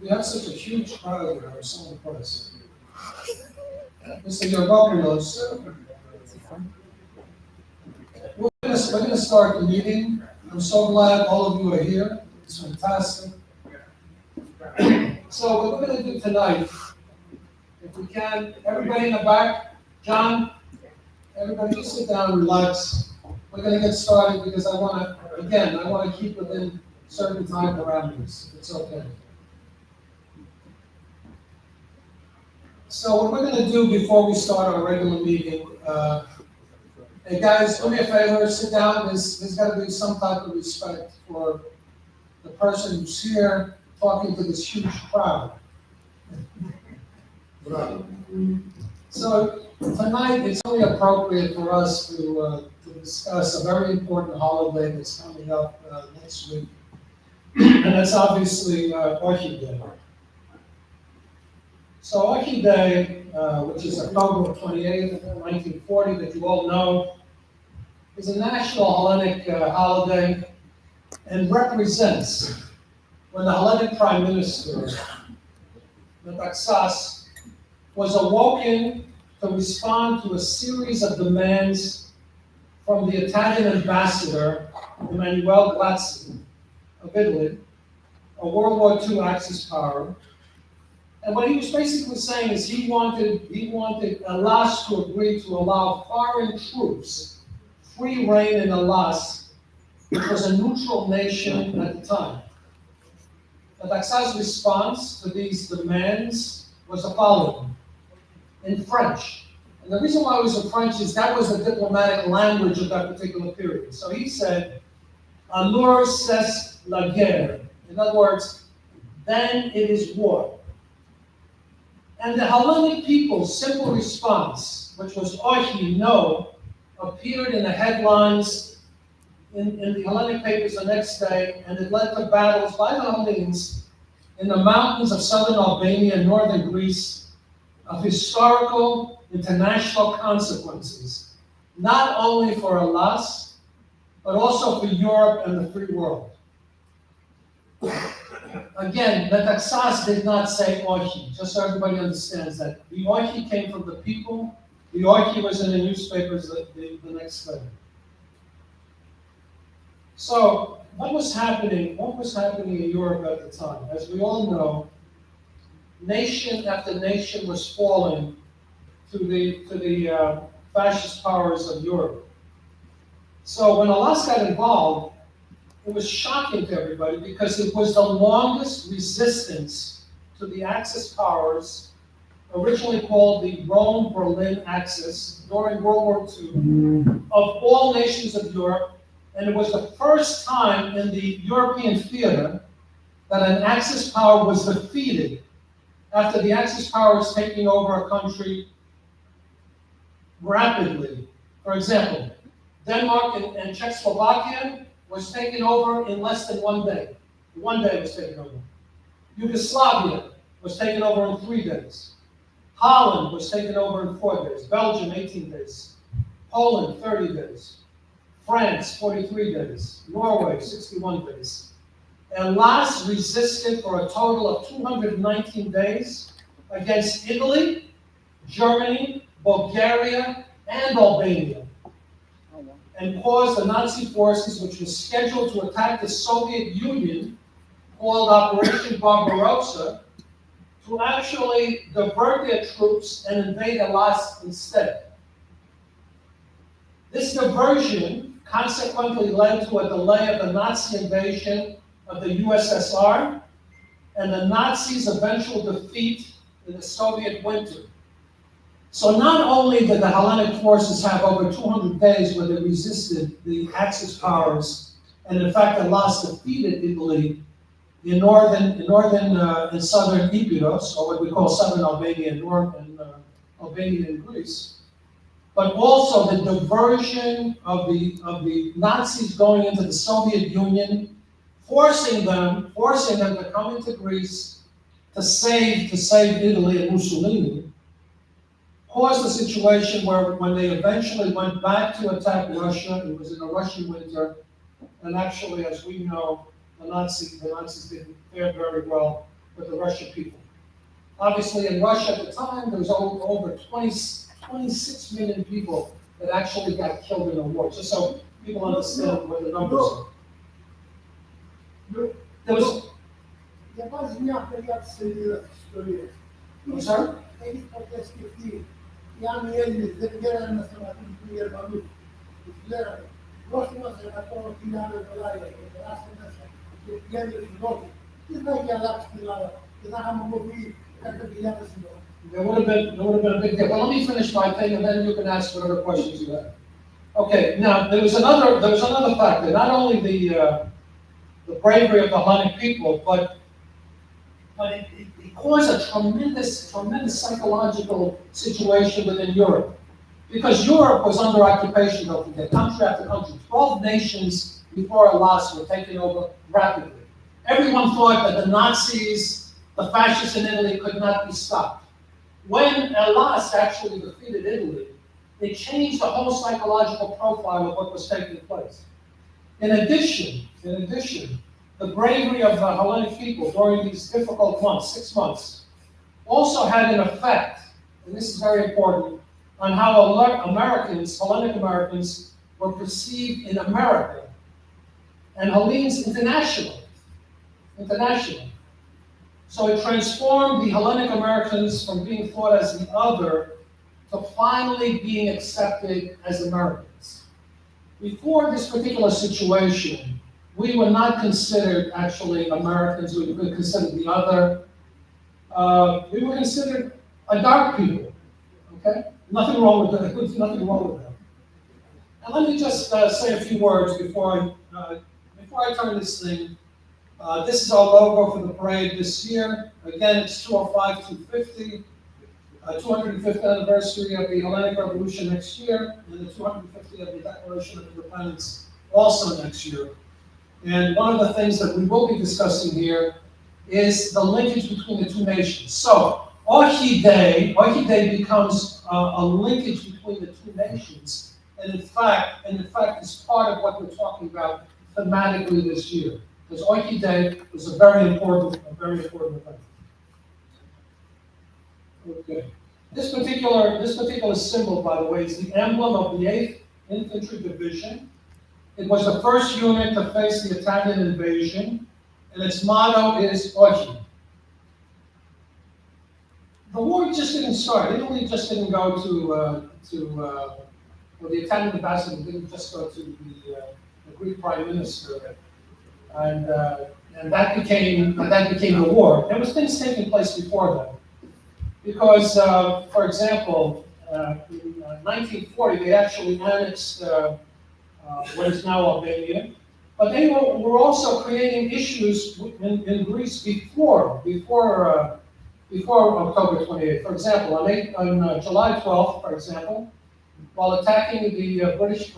We have such a huge crowd here. I'm so impressed. Mr. Yorgopoulos, we're going to start the meeting. I'm so glad all of you are here. It's fantastic. So what we're going to do tonight, if we can, everybody in the back, John, everybody just sit down and relax. We're going to get started because I want to keep within certain time parameters. It's okay. So what we're going to do before we start our regular meeting, hey guys, do me a favor, sit down. There's got to be some type of respect for the person who's here talking to this huge crowd. So tonight, it's only appropriate for us to discuss a very important holiday that's coming up next week, and that's obviously OXI Day. So OXI Day, which is October 28th, 1940, that you all know, is a national Hellenic holiday and represents when the Hellenic Prime Minister Metaxas was awoken to respond to a series of demands from the Italian ambassador, Emanuele Gala of Italy, a World War II Axis power. And what he was basically saying is he wanted Hellas to agree to allow foreign troops free reign in Hellas, which was a neutral nation at the time. Metaxas' response to these demands was the following, in French. And the reason why it was in French is that was the diplomatic language of that particular period. So he said, alors cesse la guerre. In other words, then it is war. And the Hellenic people's simple response, which was OXI, no, appeared in the headlines in the Hellenic papers the next day, and it led to battles by the Hellenes in the mountains of southern Albania and northern Greece of historical international consequences, not only for Hellas, but also for Europe and the free world. Again, Metaxas did not say OXI, just so everybody understands that. The OXI came from the people. The OXI was in the newspapers the next day. So, what was happening in Europe at the time? As we all know, nation after nation was falling to the fascist powers of Europe. So when Hellas got involved, it was shocking to everybody because it was the longest resistance to the Axis powers, originally called the Rome-Berlin Axis, during World War II, of all nations of Europe. And it was the first time in the European theater that an Axis power was defeated after the Axis powers taking over a country rapidly. For example, Denmark and Czechoslovakia was taken over in less than 1 day. 1 day was taken over. Yugoslavia was taken over in 3 days. Holland was taken over in 4 days. Belgium, 18 days. Poland, 30 days. France, 43 days. Norway, 61 days. And Hellas resisted for a total of 219 days against Italy, Germany, Bulgaria, and Albania, and caused the Nazi forces, which were scheduled to attack the Soviet Union, called Operation Barbarossa, to actually divert their troops and invade Hellas instead. This diversion consequently led to a delay of the Nazi invasion of the USSR and the Nazis' eventual defeat in the Soviet winter. So not only did the Hellenic forces have over 200 days where they resisted the Axis powers, and in fact Hellas defeated Italy in northern and southern Epirus, or what we call southern Albania and Albania and Greece, but also the diversion of the Nazis going into the Soviet Union, forcing them to come into Greece to save Italy and Mussolini, caused a situation where when they eventually went back to attack Russia, it was in a Russian winter, and actually, as we know, the Nazis didn't fare very well with the Russian people. Obviously, in Russia at the time, there was over 26 million people that actually got killed in the war, just so people understand what the numbers are. There was... I'm sorry? There would have been a big deal. But let me finish my thing, and then you can ask whatever questions you have. Okay. Now there was another factor. Not only the bravery of the Hellenic people, but it caused a tremendous psychological situation within Europe, because Europe was under occupation. Don't forget, country after country. 12 nations before Hellas were taken over rapidly. Everyone thought that the Nazis, the fascists in Italy, could not be stopped. When Hellas actually defeated Italy, it changed the whole psychological profile of what was taking place. In addition, the bravery of the Hellenic people during these difficult months, 6 months, also had an effect, and this is very important, on how Americans, Hellenic-Americans, were perceived in America, and Hellenes internationally. So it transformed the Hellenic-Americans from being thought as the other to finally being accepted as Americans. Before this particular situation, we were not considered actually Americans. We were considered the other. We were considered a dark people. Okay, nothing wrong with that. There's nothing wrong with that. And let me just say a few words before I turn this thing. This is our logo for the parade this year. Again, it's 205, 250. 250th anniversary of the Hellenic Revolution next year, and the 250th of the Declaration of Independence also next year. And one of the things that we will be discussing here is the linkage between the two nations. So, OXI Day becomes a linkage between the two nations, and in fact, is part of what we're talking about thematically this year. Because OXI Day is a very important event. Okay. This particular symbol, by the way, is the emblem of the 8th Infantry Division. It was the first unit to face the Italian invasion, and its motto is OXI. The war just didn't start. Italy just didn't go to the Italian ambassador didn't just go to the Greek Prime Minister, and that became the war. There was things taking place before that. Because, for example, in 1940, they actually annexed what is now Albania, but they were also creating issues in Greece before October 28th. For example, on July 12th, for example, while attacking the British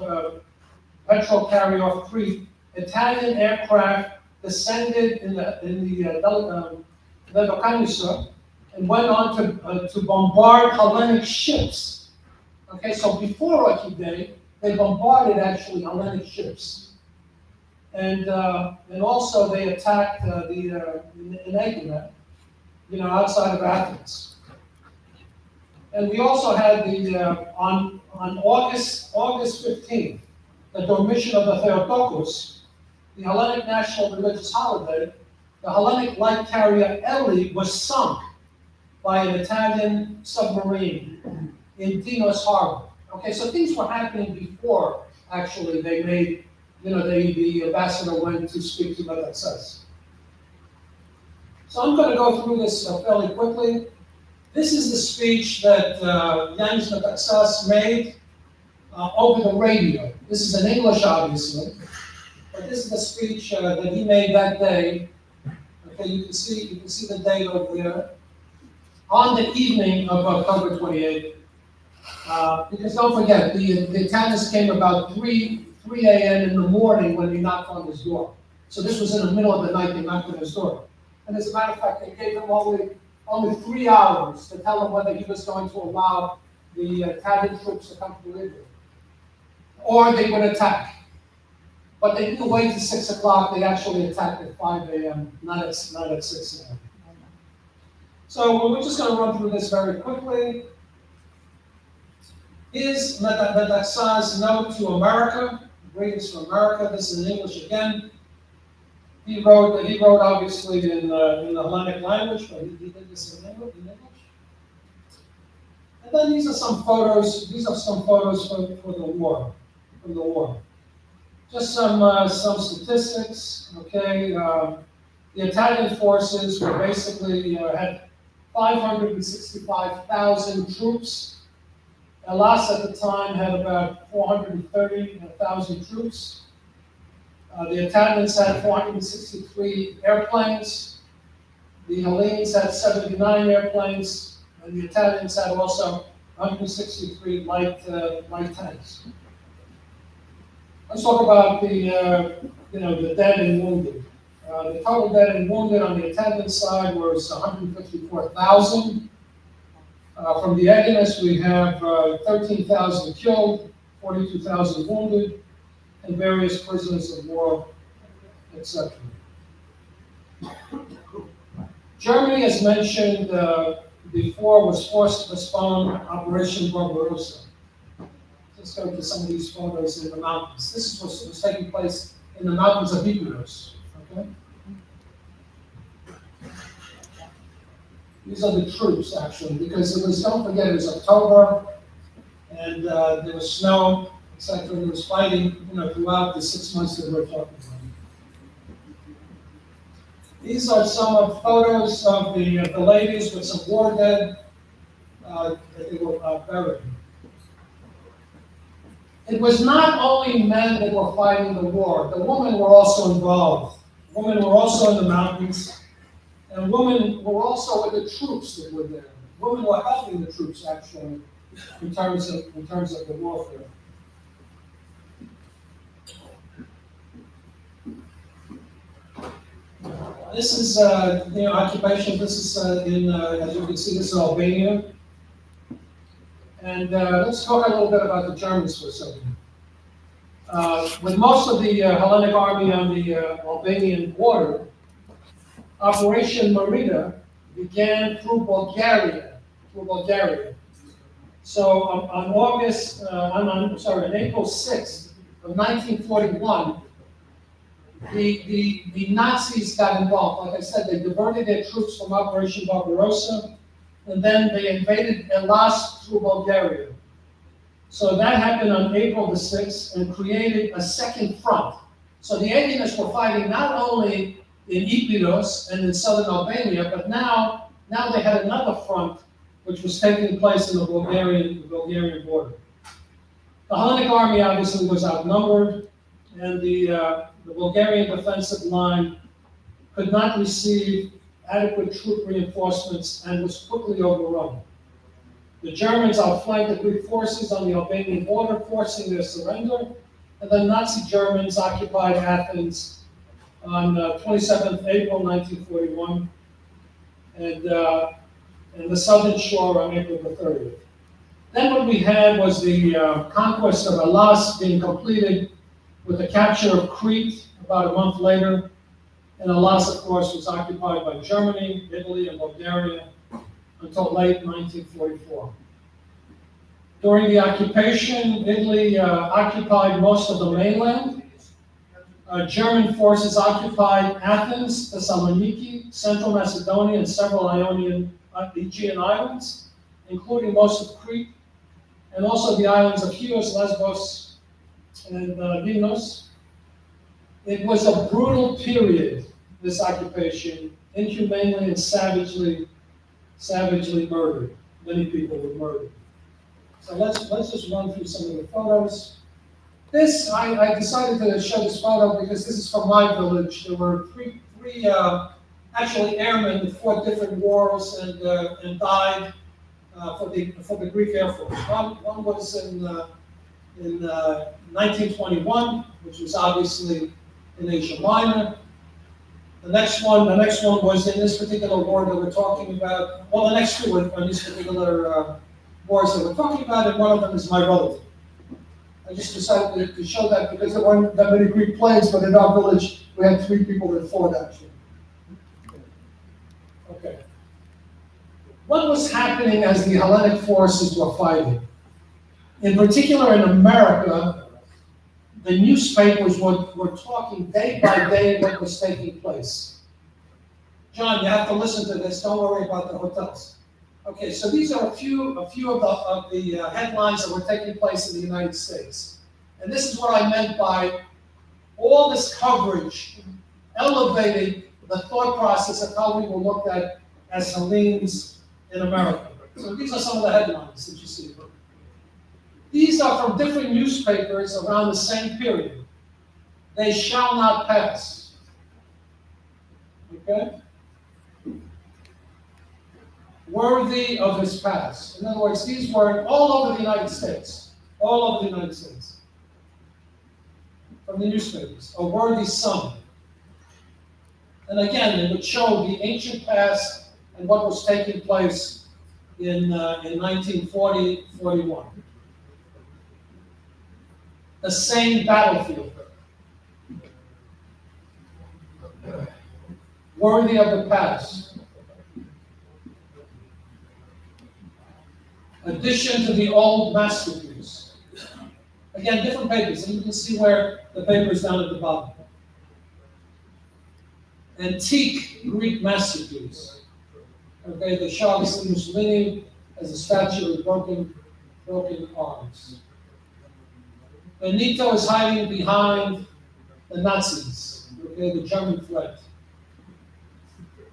petrol carrier Crete, Italian aircraft descended in the Docanisa, and went on to bombard Hellenic ships. Okay, so before OXI Day, they bombarded actually Hellenic ships, and also they attacked in Athens, outside of Athens. And we also had on August 15th, the Dormition of the Theotokos, the Hellenic national religious holiday. The Hellenic light carrier Ellie was sunk by an Italian submarine in Dinos Harbor. Okay, so things were happening before actually they made, the ambassador went to speak to Metaxas. So I'm going to go through this fairly quickly. This is the speech that Yanis Metaxas made over the radio. This is in English, obviously, but this is the speech that he made that day. Okay, you can see the date over there. On the evening of October 28th, because don't forget, the Italians came about 3 a.m. in the morning when they knocked on his door. So this was in the middle of the night they knocked on his door. And as a matter of fact, they gave him only 3 hours to tell him whether he was going to allow the Italian troops to come to Italy, or they would attack. But they didn't wait till 6 o'clock. They actually attacked at 5 a.m., not at 6 a.m. So we're just going to run through this very quickly. Here's Metaxas' note to America, greetings from America. This is in English again. He wrote obviously in the Hellenic language, but he did this in English. And then these are some photos. These are some photos for the war, from the war. Just some statistics. Okay, the Italian forces were basically had 565,000 troops. Hellas at the time had about 430,000 troops. The Italians had 463 airplanes. The Hellenes had 79 airplanes, and the Italians had also 163 light tanks. Let's talk about the dead and wounded. The total dead and wounded on the Italian side was 154,000. From the agonists, we have 13,000 killed, 42,000 wounded, and various prisoners of war, etc. Germany, as mentioned before, was forced to postpone Operation Barbarossa. Let's go to some of these photos in the mountains. This is what was taking place in the mountains of Ipiros. Okay? These are the troops, actually, because it was, don't forget, it was October, and there was snow, etc. There was fighting, throughout the 6 months that we're talking about. These are some of photos of the ladies with some war dead that they were buried. It was not only men that were fighting the war. The women were also involved. Women were also in the mountains. And women were also with the troops that were there. Women were helping the troops, actually, in terms of the warfare. This is, occupation. This is as you can see, this is Albania. And let's talk a little bit about the Germans for a second. With most of the Hellenic army on the Albanian border, Operation Marina began through Bulgaria. So on April 6th of 1941, the Nazis got involved. Like I said, they diverted their troops from Operation Barbarossa, and then they invaded Hellas through Bulgaria. So that happened on April the 6th and created a second front. So the agonists were fighting not only in Ipiros and in southern Albania, but now they had another front which was taking place in the Bulgarian border. The Hellenic army obviously was outnumbered, and the Bulgarian defensive line could not receive adequate troop reinforcements and was quickly overrun. The Germans outflanked the Greek forces on the Albanian border, forcing their surrender, and the Nazi Germans occupied Athens on 27th April 1941, and the southern shore on April the 30th. Then what we had was the conquest of Hellas being completed with the capture of Crete about a month later, and Hellas, of course, was occupied by Germany, Italy, and Bulgaria until late 1944. During the occupation, Italy occupied most of the mainland. German forces occupied Athens, Thessaloniki, Central Macedonia, and several Aegean islands, including most of Crete, and also the islands of Chios, Lesbos, and Limnos. It was a brutal period, this occupation, inhumanely and savagely murdered. Many people were murdered. So let's just run through some of the photos. This, I decided to show this photo because this is from my village. There were three actually airmen who fought different wars and died for the Greek Air Force. One was in 1921, which was obviously in Asia Minor. The next one was in this particular war that we're talking about. Well, the next two were on these particular wars that we're talking about, and one of them is my relative. I just decided to show that because there weren't that many Greek planes, but in our village, we had three people that fought actually. Okay. what was happening as the Hellenic forces were fighting? In particular in America, the newspapers were talking day by day what was taking place. John, you have to listen to this. Don't worry about the hotels. Okay, so these are a few of the headlines that were taking place in the United States. And this is what I meant by all this coverage elevated the thought process of how we were looked at as Hellenes in America. So these are some of the headlines that you see. These are from different newspapers around the same period. They shall not pass. Okay? Worthy of his past. In other words, these were all over the United States. All over the United States. From the newspapers. A worthy son. And again, it would show the ancient past and what was taking place in 1940-41. The same battlefield. Worthy of the past. Addition to the old masterpiece. Again, different papers, and you can see where the paper is down at the bottom. Antique Greek masterpiece. Okay, the Charles Mussolini as a statue with broken arms. Benito is hiding behind the Nazis, okay, the German threat,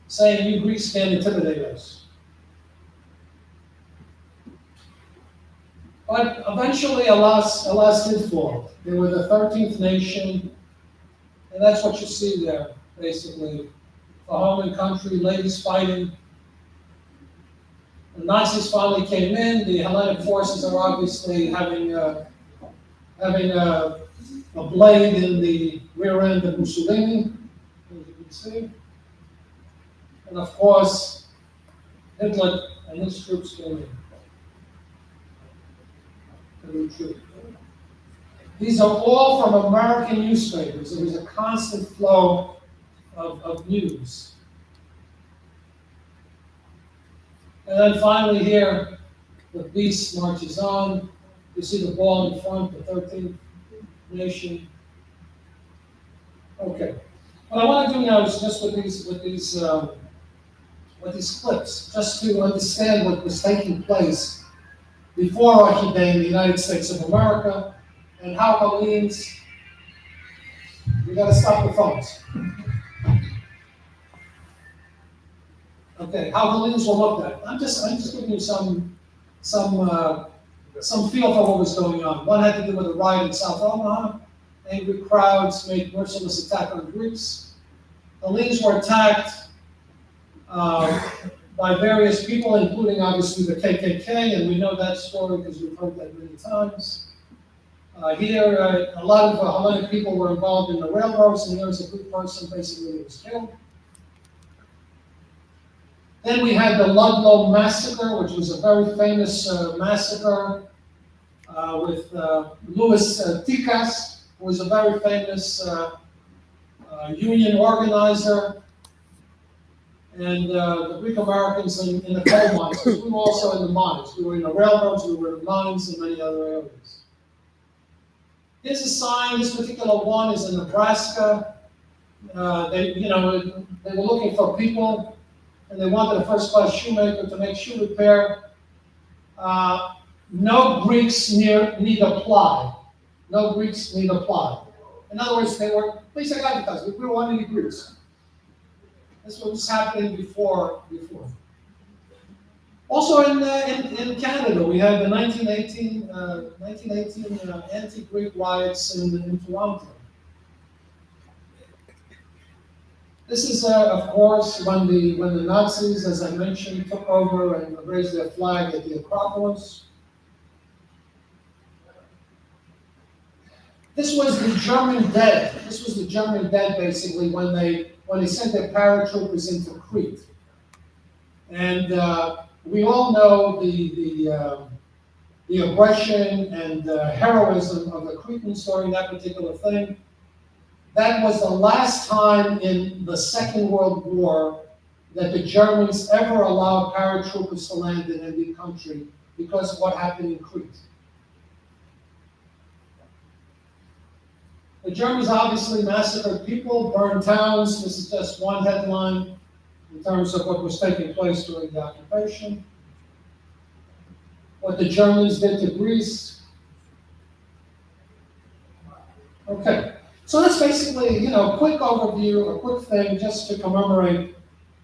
saying you Greeks can't intimidate us. But eventually, alas did fall. They were the 13th nation, and that's what you see there, basically. For home and country, ladies fighting. The Nazis finally came in. The Hellenic forces are obviously having a blade in the rear end of Mussolini, as you can see. And of course, Hitler and his troops came in. These are all from American newspapers. There was a constant flow of news. And then finally here, the beast marches on. You see the ball in front, the 13th nation. Okay. What I want to do now is just with these clips, just to understand what was taking place before OXI Day in the United States of America, and how Hellenes, we got to stop the phones. Okay, how Hellenes were looked at. I'm just giving you some feel for what was going on. One had to do with a riot in South Omaha. Angry crowds made merciless attack on Greeks. Hellenes were attacked by various people, including obviously the KKK, and we know that story because we've heard that many times. Here, a lot of Hellenic people were involved in the railroads, and there was a good person basically who was killed. Then we had the Ludlow Massacre, which was a very famous massacre with Louis Ticas, who was a very famous union organizer, and the Greek Americans in the coal mines, because we were also in the mines. We were in the railroads, we were in the mines, and many other areas. Here's a sign. This particular one is in Nebraska. They were looking for people, and they wanted a first-class shoemaker to make shoe repair. No Greeks need apply. No Greeks need apply. In other words, they were basic advertising. We don't want any Greeks. That's what was happening before. Also in Canada, we had the 1918 anti-Greek riots in Toronto. This is, of course, when the Nazis, as I mentioned, took over and raised their flag at the Acropolis. This was the German dead. This was the German dead, basically, when they sent their paratroopers into Crete. And we all know the aggression and heroism of the Cretans during that particular thing. That was the last time in the Second World War that the Germans ever allowed paratroopers to land in any country because of what happened in Crete. The Germans obviously massacred people, burned towns. This is just one headline in terms of what was taking place during the occupation. What the Germans did to Greece. Okay, so that's basically, a quick overview, a quick thing just to commemorate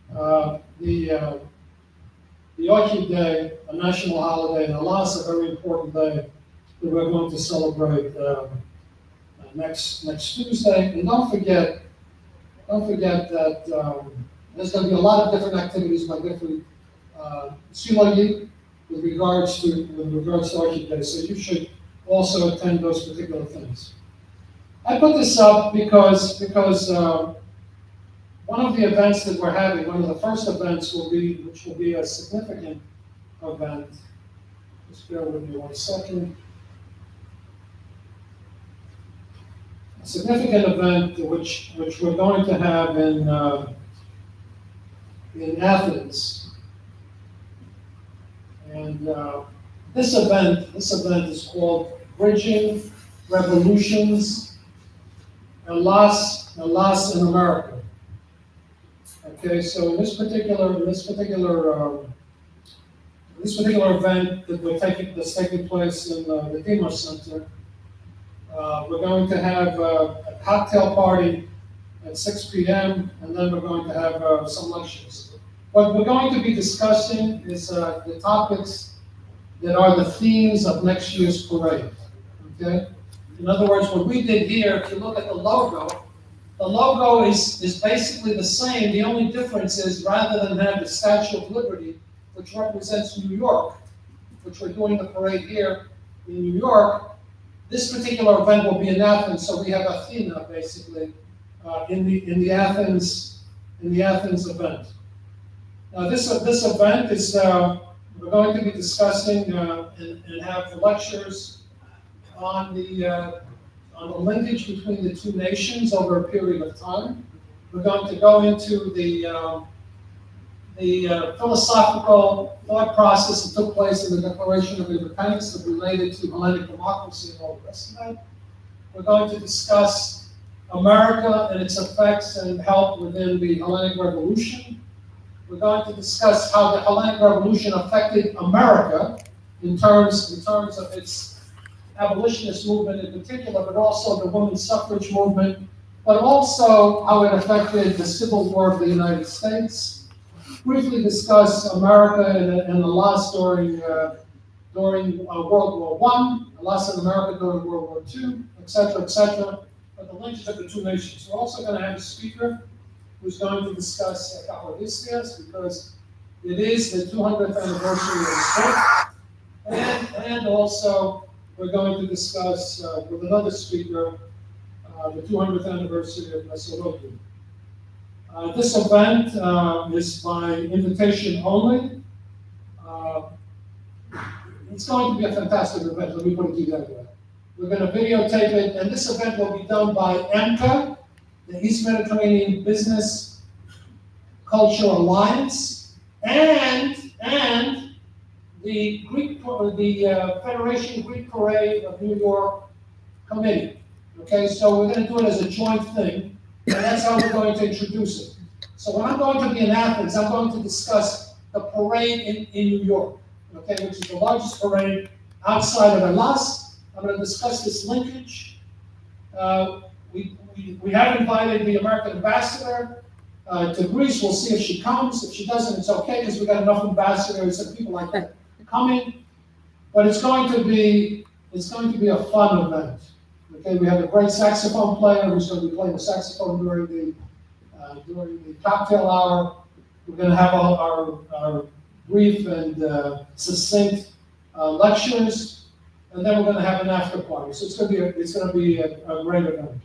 the OXI Day, a national holiday, and alas, a very important day that we're going to celebrate next Tuesday. And don't forget that there's going to be a lot of different activities by different synagogues with regards to OXI Day. So you should also attend those particular things. I put this up because one of the events that we're having, one of the first events which will be a significant event. Just bear with me 1 second. A significant event which we're going to have in Athens, and this event is called Bridging Revolutions and Loss in America. Okay, so in this particular event that's taking place in the Demos Center, we're going to have a cocktail party at 6 p.m. and then we're going to have some lectures. What we're going to be discussing is the topics that are the themes of next year's parade. Okay, in other words, what we did here, if you look at the logo is basically the same. The only difference is rather than have the Statue of Liberty, which represents New York, which we're doing the parade here in New York, this particular event will be in Athens. So we have Athena basically in the Athens event. Now this event is we're going to be discussing and have lectures on the linkage between the two nations over a period of time. We're going to go into the philosophical thought process that took place in the Declaration of Independence that related to Hellenic democracy and all the rest of that. We're going to discuss America and its effects and help within the Hellenic Revolution. We're going to discuss how the Hellenic Revolution affected America in terms of its abolitionist movement in particular, but also the women's suffrage movement, but also how it affected the Civil War of the United States. Briefly discuss America and the loss during World War I, the loss of America during World War II, etc., but the linkage of the two nations. We're also going to have a speaker who's going to discuss Eucharistia, because it is the 200th anniversary of the state, and also we're going to discuss with another speaker the 200th anniversary of Messaloglu. This event is by invitation only. It's going to be a fantastic event, let me put it together. We're going to videotape it, and this event will be done by EMCA, the East Mediterranean Business Culture Alliance, and the Federation Greek Parade of New York Committee. Okay, so we're going to do it as a joint thing, and that's how we're going to introduce it. So when I'm going to be in Athens, I'm going to discuss the parade in New York, okay, which is the largest parade outside of Hellas. I'm going to discuss this linkage. We have invited the American ambassador to Greece. We'll see if she comes. If she doesn't, it's okay, because we've got enough ambassadors and people like that coming. But it's going to be a fun event. Okay, we have a great saxophone player who's going to be playing the saxophone during the cocktail hour. We're going to have our brief and succinct lectures, and then we're going to have an after party. So it's going to be a great event.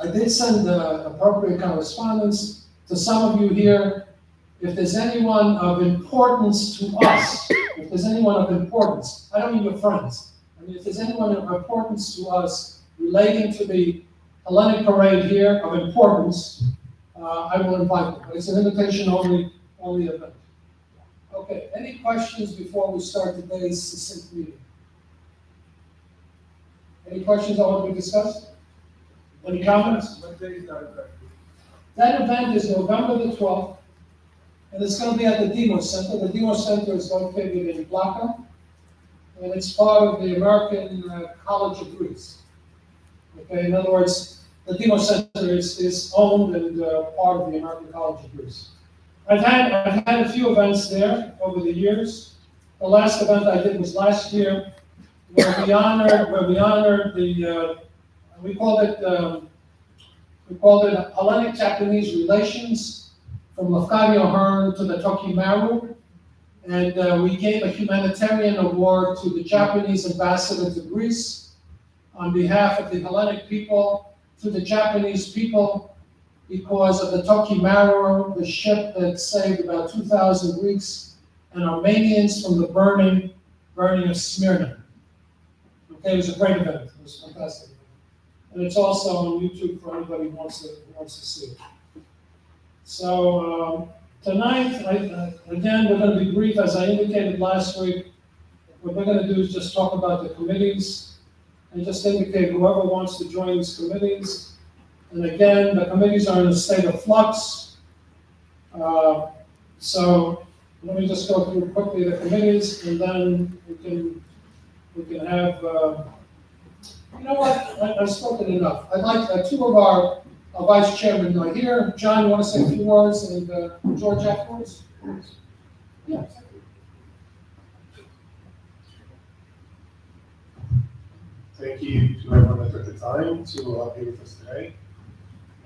I did send appropriate correspondence to some of you here. If there's anyone of importance to us, if there's anyone of importance, I don't mean your friends. I mean, if there's anyone of importance to us relating to the Hellenic Parade here of importance, I will invite them. But it's an invitation-only event. Okay, any questions before we start today's succinct meeting? Any questions I want to discuss? Any comments? What day is that event? That event is November the 12th, and it's going to be at the Demos Center. The Demos Center is located in Gala, and it's part of the American College of Greece. Okay, in other words, the Demos Center is owned and part of the American College of Greece. I've had a few events there over the years. The last event I did was last year, where we honored the we called it Hellenic-Japanese relations from Lafcadio Hearn to the Tokimaru, and we gave a humanitarian award to the Japanese ambassador to Greece on behalf of the Hellenic people to the Japanese people because of the Tokimaru, the ship that saved about 2,000 Greeks and Armenians from the burning of Smyrna. Okay, it was a great event. It was fantastic. And it's also on YouTube for anybody who wants to see it. So tonight, again, we're going to be brief, as I indicated last week. What we're going to do is just talk about the committees and just indicate whoever wants to join these committees. And again, the committees are in a state of flux. So let me just go through quickly the committees, and then we can have. You know what? I've spoken enough. I'd like two of our vice chairmen are here. John, you want to say a few words, and George afterwards? Yeah. Thank you to everyone that took the time to be with us today.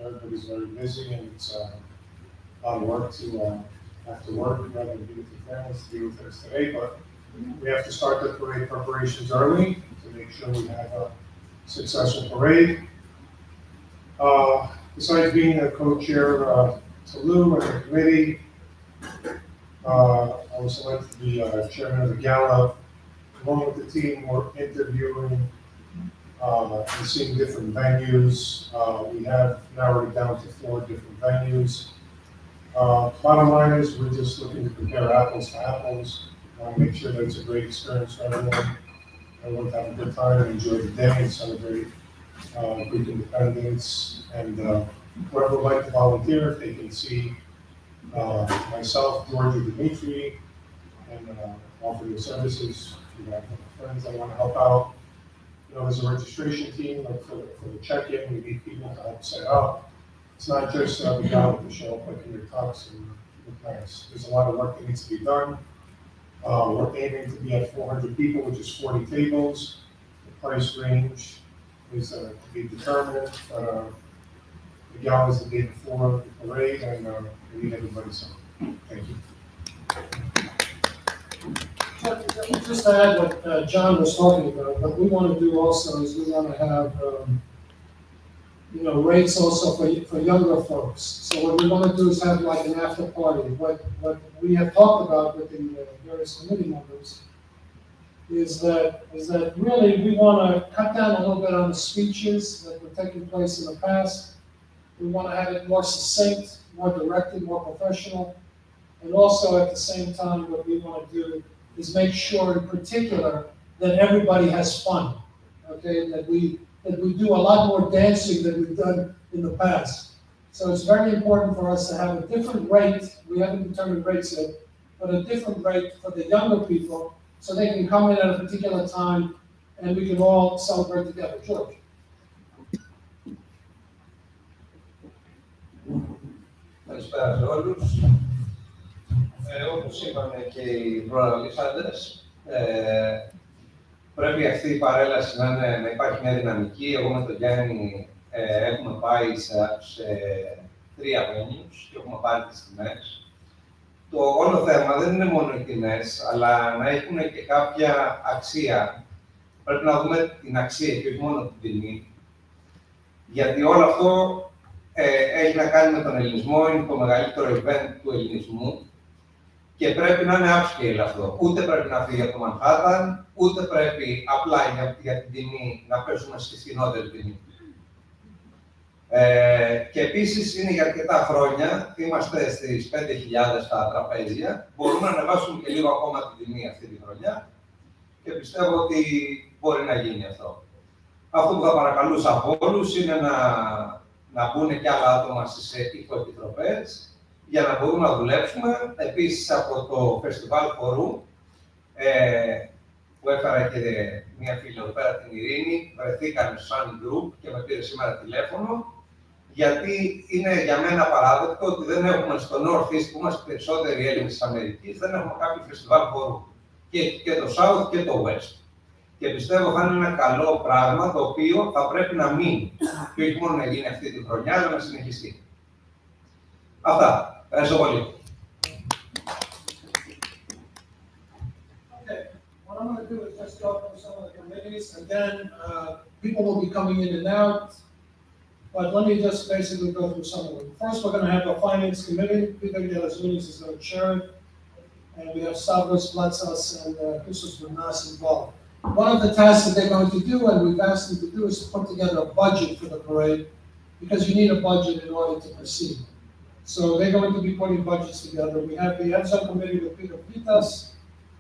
Everybody's very busy, and it's a lot of work to have to work rather than be with your families to be with us today. But we have to start the parade preparations early to make sure we have a successful parade. Besides being a co-chair to Lou and the committee, I was selected to be chairman of the Gala. Along with the team, we're interviewing and seeing different venues. We have narrowed it down to 4 different venues. Bottom line is we're just looking to compare apples to apples. Want to make sure that it's a great experience for everyone. Everyone have a good time and enjoy the day and celebrate Greek independence. And whoever would like to volunteer, if they can see myself, George, or Dimitri, and offer your services. If you have friends that want to help out, you know, there's a registration team for the check-in. We need people to help set up. It's not just the guy with the show up like in your tux and look nice. There's a lot of work that needs to be done. We're aiming to be at 400 people, which is 40 tables. The price range is to be determined. The Gala is the day before the parade, and we need everybody's help. Thank you. Just to add what John was talking about, what we want to do also is we want to have rates also for younger folks. So what we want to do is have like an after party. What we have talked about with the various committee members is that really we want to cut down a little bit on the speeches that were taking place in the past. We want to have it more succinct, more directed, more professional. And also at the same time, what we want to do is make sure in particular that everybody has fun. Okay, that we do a lot more dancing than we've done in the past. So it's very important for us to have a different rate. We haven't determined rates yet, but a different rate for the younger people so they can come in at a particular time and we can all celebrate together. George. Καλησπέρα σε όλους. Όπως είπαμε και οι προαναλύσαντες, πρέπει αυτή η παρέλαση να υπάρχει μια δυναμική. Εγώ με τον Γιάννη έχουμε πάει σε 3 venues και έχουμε πάρει τις τιμές. Το όλο θέμα δεν είναι μόνο οι τιμές, αλλά να έχουν και κάποια αξία. Πρέπει να δούμε την αξία και όχι μόνο την τιμή. Γιατί όλο αυτό έχει να κάνει με τον ελληνισμό, είναι το μεγαλύτερο event του ελληνισμού και πρέπει να είναι upscale αυτό. Ούτε πρέπει να φύγει από το Manhattan, ούτε πρέπει απλά για την τιμή να πέσουμε στη φθηνότερη τιμή. Και επίσης είναι για αρκετά χρόνια, είμαστε στις 5.000 τα τραπέζια, μπορούμε να ανεβάσουμε και λίγο ακόμα την τιμή αυτή τη χρονιά και πιστεύω ότι μπορεί να γίνει αυτό. Αυτό που θα παρακαλούσα από όλους είναι να μπουν και άλλα άτομα στις υποεπιτροπές για να μπορούμε να δουλέψουμε. Επίσης από το Festival Forum, που έφερα και μία φίλη εδώ πέρα, την Ειρήνη, βρεθήκαμε σαν group και με πήρε σήμερα τηλέφωνο, γιατί είναι για μένα παράδεκτο ότι δεν έχουμε στο North East, που είμαστε περισσότεροι Έλληνες της Αμερικής, δεν έχουμε κάποιο Festival Forum. Και το South και το West. Και πιστεύω θα είναι ένα καλό πράγμα το οποίο θα πρέπει να μείνει. Και όχι μόνο να γίνει αυτή τη χρονιά, αλλά να συνεχιστεί. Αυτά. Ευχαριστώ πολύ. What I'm going to do is just go through some of the committees. Again, people will be coming in and out, but let me just basically go through some of them. First, we're going to have a finance committee. Peter Gelazunis is going to chair it, and we have Stavros Platsas and Christos Bernas involved. One of the tasks that they're going to do, and we've asked them to do, is to put together a budget for the parade, because you need a budget in order to proceed. So they're going to be putting budgets together. We have the EVSO committee with Peter Plitas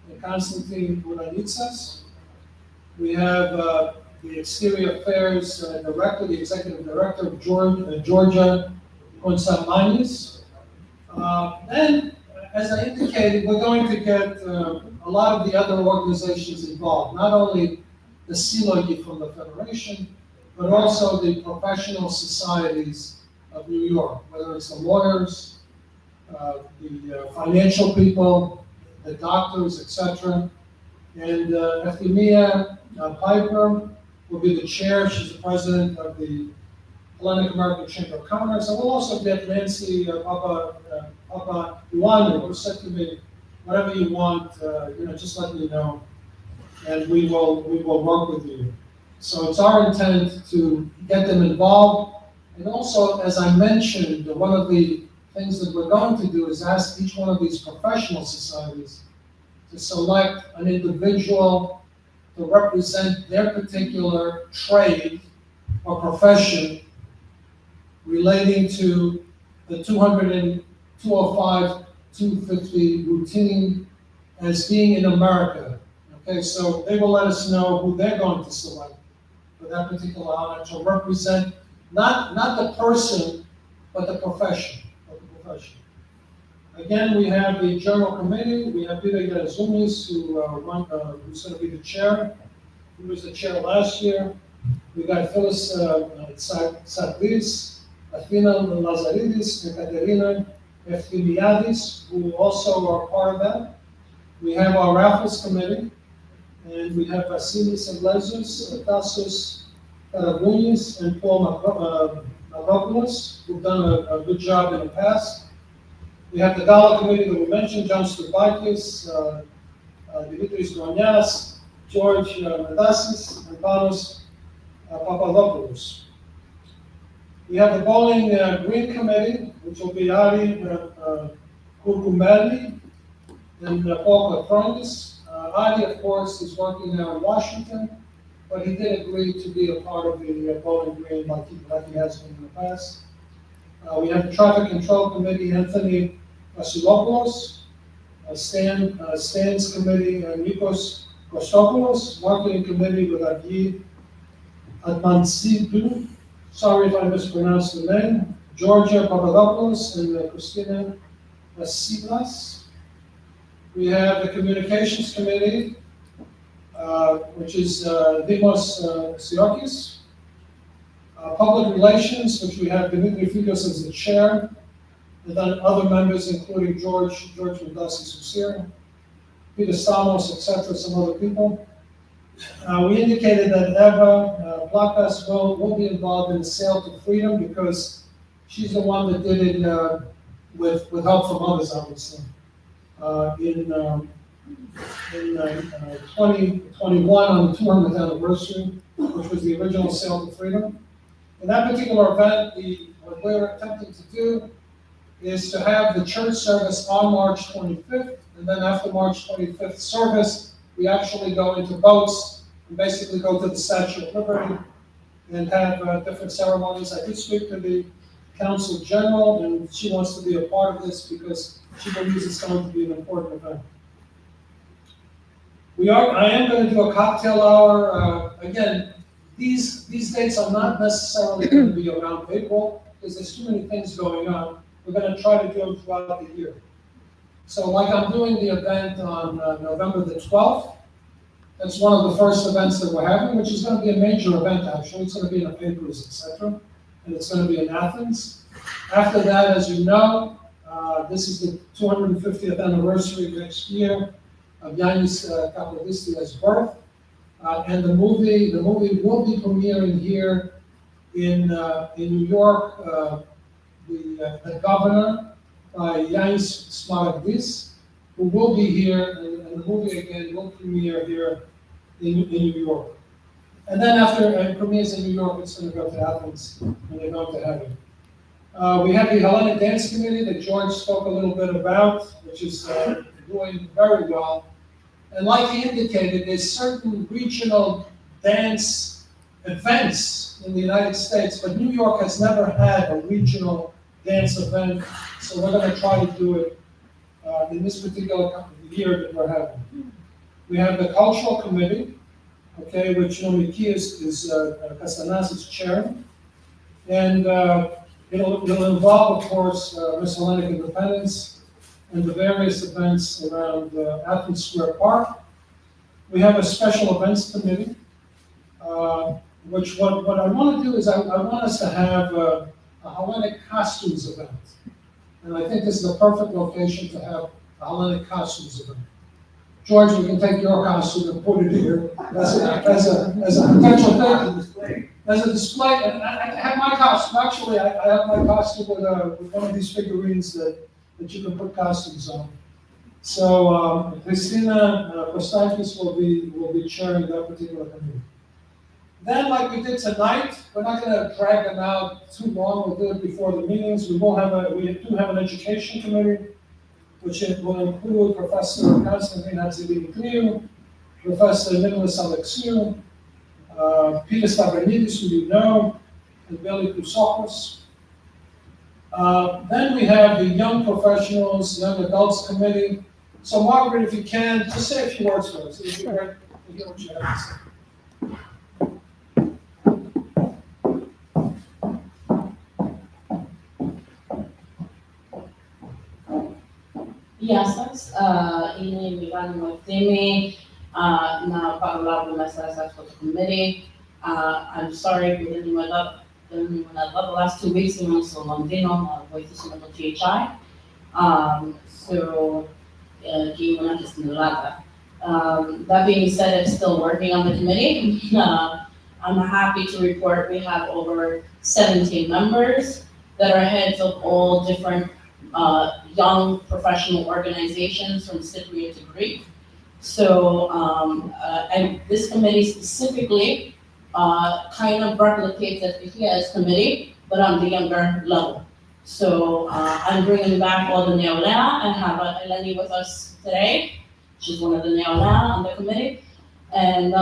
and Konstantin Uranitsas. We have the exterior affairs director, the executive director of Georgia, Konstamanis. Then, as I indicated, we're going to get a lot of the other organizations involved, not only the Silogi from the Federation, but also the professional societies of New York, whether it's the lawyers, the financial people, the doctors, etc. And Efthymia Piper will be the chair. She's the president of the Hellenic-American Chamber of Commerce. And we'll also get Nancy Papaioannou, who said to me, whatever you want, just let me know, and we will work with you. So it's our intent to get them involved. And also, as I mentioned, one of the things that we're going to do is ask each one of these professional societies to select an individual to represent their particular trade or profession relating to the 205, 250 routine as being in America. Okay, so they will let us know who they're going to select for that particular honor to represent not the person, but the profession. Again, we have the general committee. We have Peter Gerazumis, who's going to be the chair. He was the chair last year. We got Phyllis Tsaklis, Athena Lazaridis, and Katerina Efthymiadis, who also are part of that. We have our raffles committee, and we have Vasilis Iglesias, Tassos Karagounis, and Paul Mavropoulos, who've done a good job in the past. We have the Gala committee that we mentioned, John Stoubakis, Dimitris Gronias, George Metaxas, and Panos Papadopoulos. We have the Bowling Green Committee, which will be Ari Kurkumeli and Paul Katronis. Ari, of course, is working now in Washington, but he did agree to be a part of the Bowling Green like he has been in the past. We have the Traffic Control Committee, Anthony Vasilopoulos, Stands Committee, Nikos Kostopoulos, Marketing Committee with Agi Atmantsiou, sorry if I mispronounced the name, Georgia Papadopoulos, and Christina Vasilas. We have the Communications Committee, which is Dimos Siokis. Public Relations, which we have Dimitri Fidos as the chair, and then other members, including George Mendasis, who's here, Peter Stamos, etc., some other people. We indicated that Eva Plakas will be involved in the Sail to Freedom because she's the one that did it with help from others, obviously. In 2021, on the 200th anniversary, which was the original Sail to Freedom. In that particular event, what we're attempting to do is to have the church service on March 25th, and then after March 25th service, we actually go into boats and basically go to the Statue of Liberty and have different ceremonies. I did speak to the Council General, and she wants to be a part of this because she believes it's going to be an important event. I am going to do a cocktail hour. Again, these dates are not necessarily going to be around April because there's too many things going on. We're going to try to do them throughout the year. So like I'm doing the event on November the 12th. That's one of the first events that we're having, which is going to be a major event actually. It's going to be in the papers, etc. And it's going to be in Athens. After that, as you know, this is the 250th anniversary next year of Yannis Kapodistrias' birth. And the movie will be premiering here in New York. The governor, Yannis Smaragdis, who will be here, and the movie again will premiere here in New York. And then after it premieres in New York, it's going to go to Athens, and they're going to have it. We have the Hellenic Dance Committee that George spoke a little bit about, which is doing very well. And like he indicated, there's certain regional dance events in the United States, but New York has never had a regional dance event, so we're going to try to do it in this particular year that we're having. We have the Cultural Committee, okay, which Nomikias is Kastanas' chair, and it'll involve, of course, Miss Hellenic Independence and the various events around Athens Square Park. We have a Special Events Committee, which what I want to do is I want us to have a Hellenic costumes event. And I think this is the perfect location to have a Hellenic costumes event. George, we can take your costume and put it here as a potential thing, as a display. And I have my costume. Actually, I have my costume with one of these figurines that you can put costumes on. So Christina Kostakis will be chairing that particular committee. Then, like we did tonight, we're not going to drag them out too long. We'll do it before the meetings. We do have an education committee, which will include Professor Konstantin Hatzidimitriou, Professor Nicholas Alexiou, Peter Stavranidis, who you know, and Billy Kousakos. Then we have the Young Professionals, Young Adults Committee. So Margaret, if you can, just say a few words for us. It'd be great to hear what you have to say. Γεια σας, είναι η μεγάλη μου ευθύνη να παραλάβω μέσα σε αυτό το committee. I'm sorry που δεν ήμουν εδώ the last 2 weeks, ήμουν στο Λονδίνο να βοηθήσουμε το GHI. Και ήμουν και στην Ελλάδα. That being said, I'm still working on the committee. I'm happy to report we have over 17 members that are heads of all different young professional organizations from Cypriot to Greek. So, and this committee specifically kind of replicates the FIHIA's committee, but on the younger level. So, I'm bringing back all the Neolea and have Eleni with us today. She's one of the Neolea on the committee. And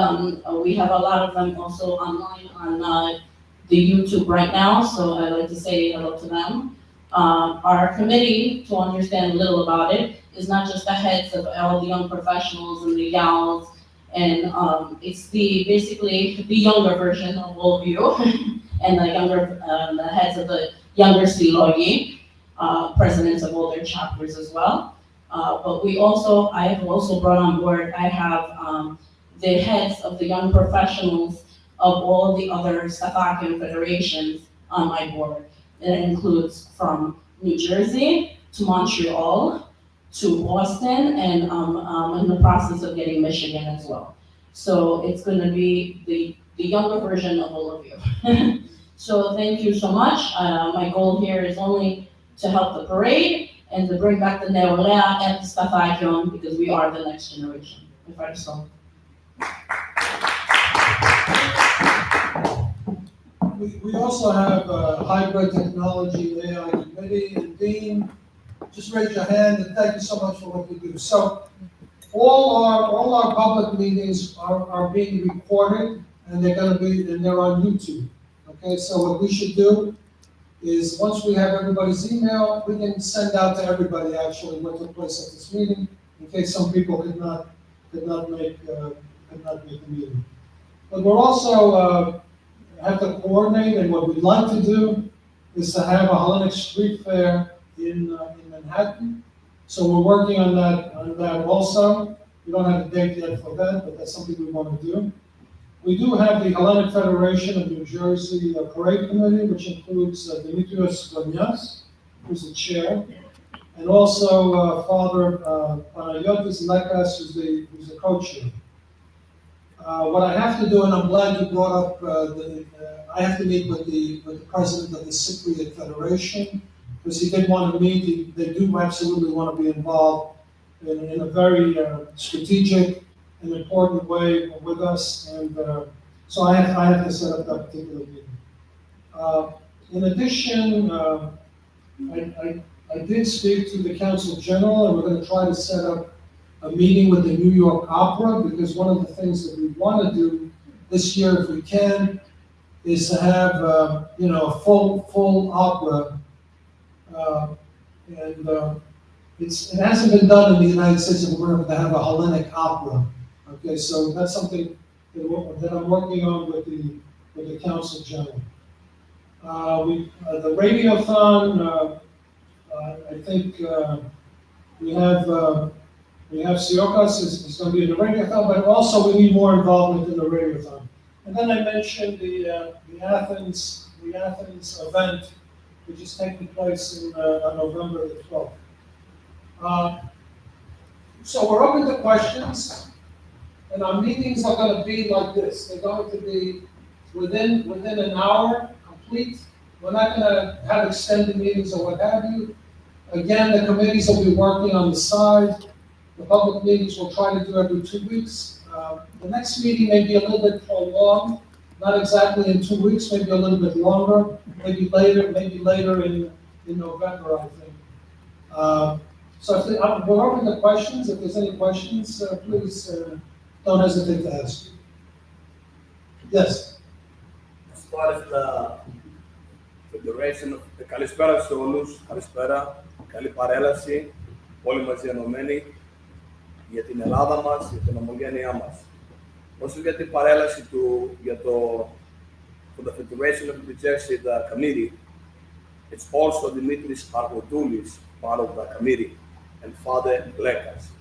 we have a lot of them also online on the YouTube right now, so I'd like to say hello to them. Our committee, to understand a little about it, is not just the heads of all the young professionals and the YALs, and it's basically the younger version of all of you, and the heads of the younger Silogi, presidents of all their chapters as well. But I have also brought on board, I have the heads of the young professionals of all the other Slovakian federations on my board. It includes from New Jersey to Montreal to Boston, and in the process of getting Michigan as well. So it's going to be the younger version of all of you. So thank you so much. My goal here is only to help the parade and to bring back the Neolea and the Staffagion, because we are the next generation. If I so. We also have a hybrid technology AI committee, and Dean, just raise your hand and thank you so much for what you do. So all our public meetings are being recorded, and they're on YouTube. Okay, so what we should do is, once we have everybody's email, we can send out to everybody actually what took place at this meeting, in case some people could not make the meeting. But we're also, have to coordinate, and what we'd like to do is to have a Hellenic street fair in Manhattan. So we're working on that also. We don't have a date yet for that, but that's something we want to do. We do have the Hellenic Federation of New Jersey Parade Committee, which includes Dimitrios Gonias, who's the chair, and also Father Panagiotis Lekas, who's the co-chair. What I have to do, and I'm glad you brought up, I have to meet with the president of the Cypriot Federation, because he did want to meet. They do absolutely want to be involved in a very strategic and important way with us, and so I have to set up that particular meeting. In addition, I did speak to the Council General, and we're going to try to set up a meeting with the New York Opera, because one of the things that we want to do this year, if we can, is to have a full opera, and it hasn't been done in the United States, and we're going to have a Hellenic opera. Okay, so that's something that I'm working on with the Council General. The radiothon, I think we have Siokas is going to be in the radiothon, but also we need more involvement in the radiothon. And then I mentioned the Athens event, which is taking place on November the 12th. So we're open to questions, and our meetings are going to be like this. They're going to be within an hour, complete. We're not going to have extended meetings or what have you. Again, the committees will be working on the side. The public meetings we'll try to do every 2 weeks. The next meeting may be a little bit prolonged, not exactly in 2 weeks, maybe a little bit longer, maybe later in November, I think. So if we're open to questions. If there's any questions, please don't hesitate to ask. Yes. As far as the Federation, καλησπέρα σε όλους, καλησπέρα, καλή παρέλαση, όλοι μαζί ενωμένοι για την Ελλάδα μας, για την ομογένειά μας. Όσο για την παρέλαση for the Federation of New Jersey, the committee, it's also Dimitris Argotoulis, part of the committee, and Father Lekas.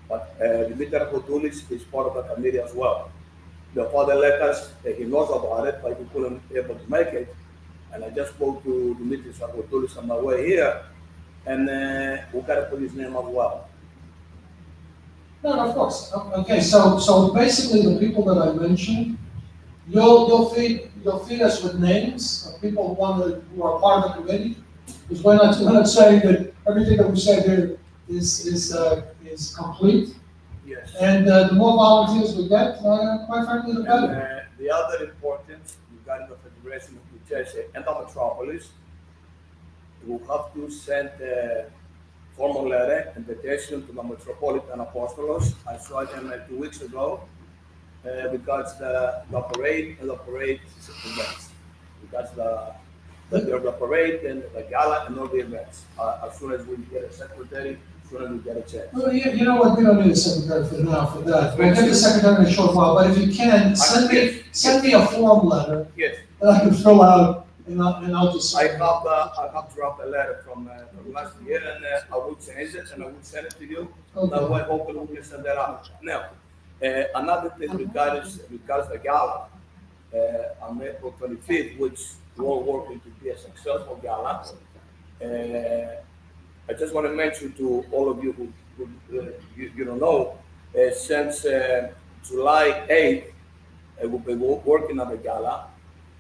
But Dimitris Argotoulis is part of the committee as well. The Father Lekas, he knows about it, but he couldn't be able to make it. And I just spoke to Dimitris Argotoulis on my way here, and we got to put his name as well. No, of course. Okay, so basically the people that I mentioned, you'll feed us with names of people who are part of the committee, because we're not saying that everything that we say here is complete. Yes. And the more volunteers we get, quite frankly, the better. And the other importance regarding the Federation of New Jersey and the metropolis, we have to send a formal letter, invitation to the Metropolitan Apostolos. I saw them 2 weeks ago, because the parade and the parade events, because the parade and the gala and all the events. As soon as we get a secretary, as soon as we get a chance. Well, you know what? We don't need a secretary for now for that. We'll get the secretary in a short while. But if you can, send me a form letter Yes. that I can fill out, and I'll just. I have dropped a letter from last year, and I will change it and I will send it to you. Okay. That way, hopefully, we can send that out. Now, another thing regards the gala on April 25th, which we're working to be a successful gala. I just want to mention to all of you who you don't know, since July 8th, we've been working on the gala,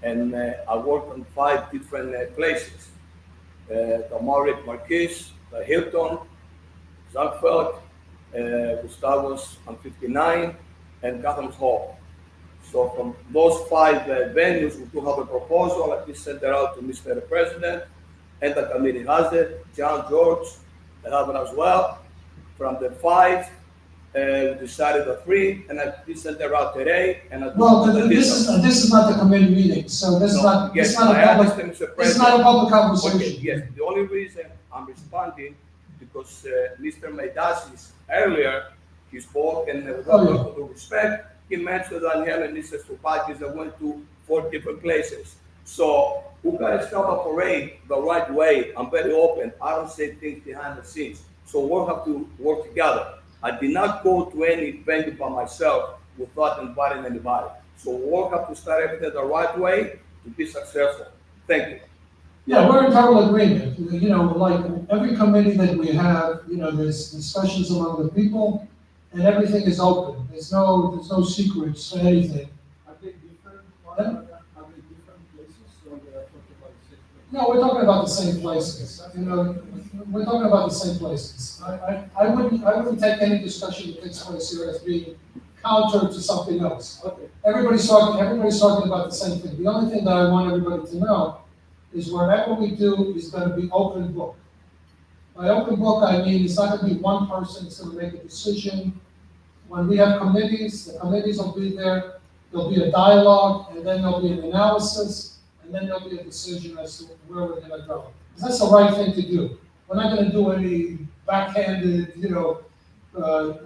and I worked on 5 different places. The Marriott Marquis, the Hilton, Zalfeld, Gustavus on 59, and Gotham's Hall. So from those 5 venues, we do have a proposal. I just sent it out to Mr. President, and the committee has it. John George, they have it as well. From the 5 We decided on 3, and I sent it out today, and I. Well, but this is not the committee meeting, so this is not, this Yes, is not I a public, understand, Mr. this is President. not a public Okay, conversation. yes, the only reason I'm responding, because Mr. Metaxas earlier, he spoke, and with Oh, yeah. all due respect, he mentioned that Hellenic parties that went to 4 different places. So we gotta start operate the right way. I'm very open. I don't say things behind the scenes. So we'll have to work together. I did not go to any venue by myself without inviting anybody. So we'll have to start everything the right way to be successful. Thank you. Yeah, we're in total agreement. You know, like every committee that we have, you know, there's discussions among the people and everything is open. There's no secrets or anything. Are they different? Huh? Are they different places or they are talking about the same place? No, we're talking about the same places. You know, we're talking about the same places. I wouldn't take any discussion that takes place here as being counter to something else. Okay. Everybody's talking about the same thing. The only thing that I want everybody to know is whatever we do is gonna be open book. By open book, I mean, it's not gonna be one person that's gonna make a decision. When we have committees, the committees will be there, there'll be a dialogue, and then there'll be an analysis, and then there'll be a decision as to where we're gonna go. Because that's the right thing to do. We're not gonna do any backhanded,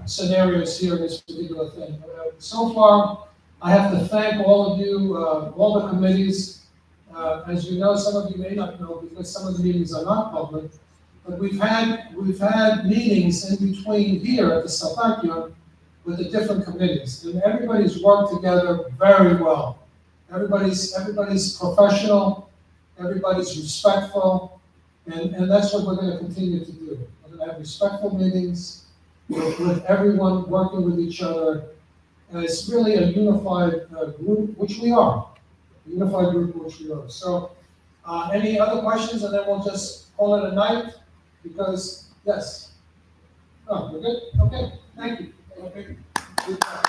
scenarios here in this particular thing. So far, I have to thank all of you, all the committees. As you know, some of you may not know because some of the meetings are not public, but we've had meetings in between here at the Saltakion with the different committees, and everybody's worked together very well. Everybody's professional, everybody's respectful, and that's what we're gonna continue to do. We're gonna have respectful meetings with everyone working with each other, and it's really a unified group, which we are. Unified group, which we are. So, any other questions, and then we'll just call it a night, because, yes. Oh, we're good? Okay, thank you. Okay. Good job.